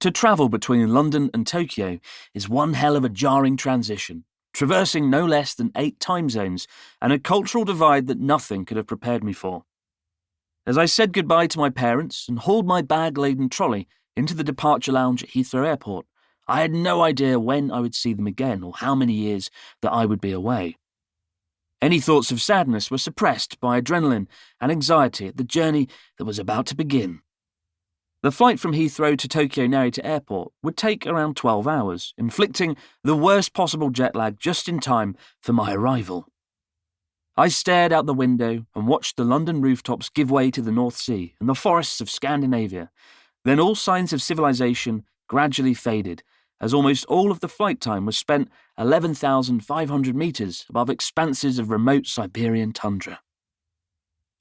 To travel between London and Tokyo is one hell of a jarring transition, traversing no less than 8 time zones and a cultural divide that nothing could have prepared me for. As I said goodbye to my parents and hauled my bag-laden trolley into the departure lounge at Heathrow Airport, I had no idea when I would see them again or how many years that I would be away. Any thoughts of sadness were suppressed by adrenaline and anxiety at the journey that was about to begin. The flight from Heathrow to Tokyo Narita Airport would take around 12 hours, inflicting the worst possible jet lag just in time for my arrival. I stared out the window and watched the London rooftops give way to the North Sea and the forests of Scandinavia. Then all signs of civilization gradually faded, as almost all of the flight time was spent 11,500 metres above expanses of remote Siberian tundra.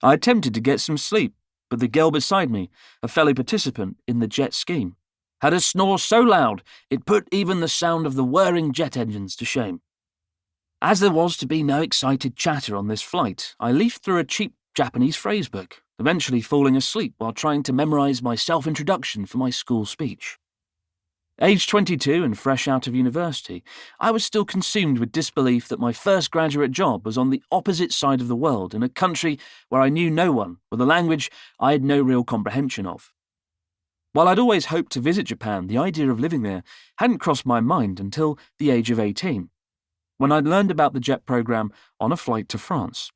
I attempted to get some sleep, but the girl beside me, a fellow participant in the jet scheme, had a snore so loud it put even the sound of the whirring jet engines to shame. As there was to be no excited chatter on this flight, I leafed through a cheap Japanese phrasebook, eventually falling asleep while trying to memorise my self-introduction for my school speech. Aged 22 and fresh out of university, I was still consumed with disbelief that my first graduate job was on the opposite side of the world in a country where I knew no one, with a language I had no real comprehension of. While I'd always hoped to visit Japan, the idea of living there hadn't crossed my mind until the age of 18, when I'd learned about the JET program on a flight to France.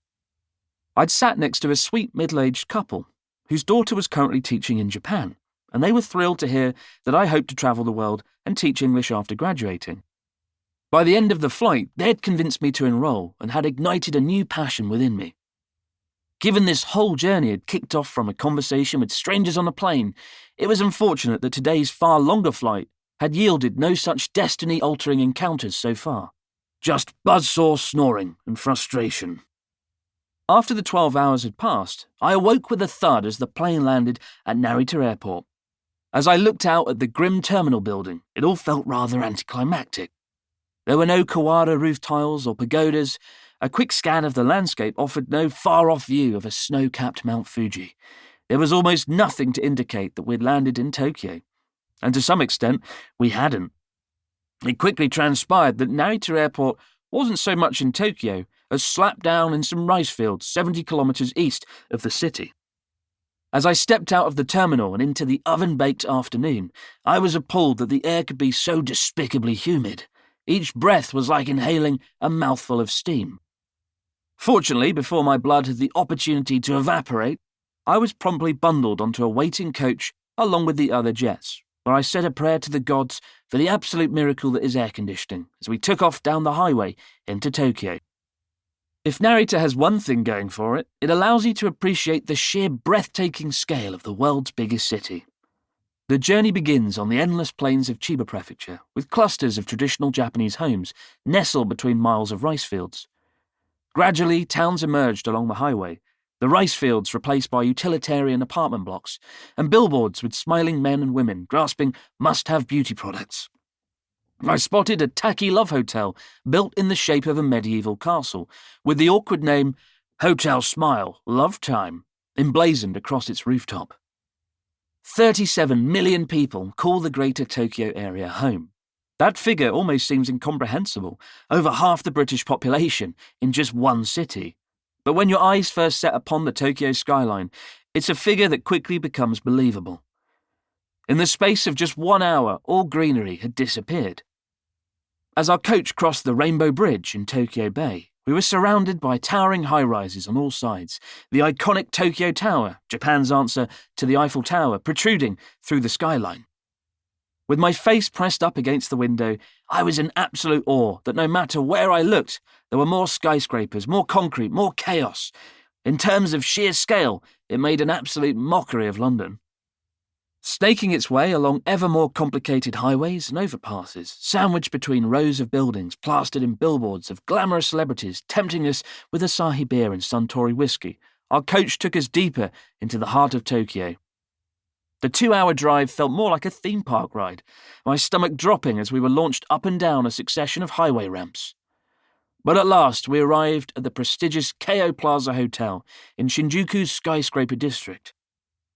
I'd sat next to a sweet middle-aged couple whose daughter was currently teaching in Japan, and they were thrilled to hear that I hoped to travel the world and teach English after graduating. By the end of the flight, they had convinced me to enroll and had ignited a new passion within me. Given this whole journey had kicked off from a conversation with strangers on a plane, it was unfortunate that today's far longer flight had yielded no such destiny-altering encounters so far. Just buzzsaw snoring and frustration. After the 12 hours had passed, I awoke with a thud as the plane landed at Narita Airport. As I looked out at the grim terminal building, it all felt rather anticlimactic. There were no Kawara roof tiles or pagodas. A quick scan of the landscape offered no far-off view of a snow-capped Mount Fuji. There was almost nothing to indicate that we'd landed in Tokyo. And to some extent, we hadn't. It quickly transpired that Narita Airport wasn't so much in Tokyo as slapped down in some rice fields 70 kilometres east of the city. As I stepped out of the terminal and into the oven-baked afternoon, I was appalled that the air could be so despicably humid. Each breath was like inhaling a mouthful of steam. Fortunately, before my blood had the opportunity to evaporate, I was promptly bundled onto a waiting coach along with the other jets, where I said a prayer to the gods for the absolute miracle that is air conditioning as we took off down the highway into Tokyo. If Narita has one thing going for it, it allows you to appreciate the sheer breathtaking scale of the world's biggest city. The journey begins on the endless plains of Chiba Prefecture, with clusters of traditional Japanese homes nestled between miles of rice fields. Gradually, towns emerged along the highway, the rice fields replaced by utilitarian apartment blocks, and billboards with smiling men and women grasping must-have beauty products. I spotted a tacky love hotel built in the shape of a medieval castle, with the awkward name Hotel Smile, Love Time, emblazoned across its rooftop. 37 million people call the Greater Tokyo area home. That figure almost seems incomprehensible, over half the British population in just one city. But when your eyes first set upon the Tokyo skyline, it's a figure that quickly becomes believable. In the space of just 1 hour, all greenery had disappeared. As our coach crossed the Rainbow Bridge in Tokyo Bay, we were surrounded by towering high-rises on all sides, the iconic Tokyo Tower, Japan's answer to the Eiffel Tower, protruding through the skyline. With my face pressed up against the window, I was in absolute awe that no matter where I looked, there were more skyscrapers, more concrete, more chaos. In terms of sheer scale, it made an absolute mockery of London. Snaking its way along ever more complicated highways and overpasses, sandwiched between rows of buildings plastered in billboards of glamorous celebrities tempting us with Asahi beer and Suntory whiskey, our coach took us deeper into the heart of Tokyo. The 2-hour drive felt more like a theme park ride, my stomach dropping as we were launched up and down a succession of highway ramps. But at last we arrived at the prestigious Keio Plaza Hotel in Shinjuku's skyscraper district.